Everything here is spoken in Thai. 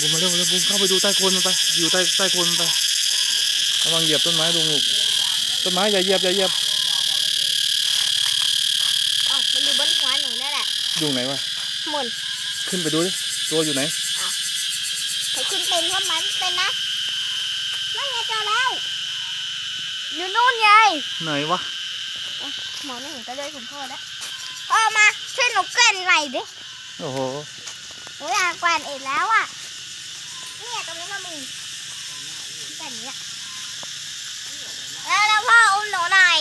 บูมมาเร็วเร็วบูมเข้าไปดูใต้โคนมันไปอยู่ใต้โคนมันไประวังเหยียบต้นไม้ลุงลูกต้นไม้อย่าเหยียบมันอยู่บนหัวหนูนั่นแหละอยู่ไหนวะหมุนขึ้นไปดูดิตัวอยู่ไหนเขาขึ้นเป็นเพราะมันเป็นนะนั่นไงเจอแล้วอยู่นู่นไงไหนวะมองไม่เห็นก็เลยผมพ่อแล้วพ่อมาช่วยหนูแกว่งไหล่ดิโอ้โหหนูอยากแกว่งอีกแล้วอ่ะเนี่ยตรงนี้มันมีแบบนี้แล้วพ่ออุ้มหนูหน่อย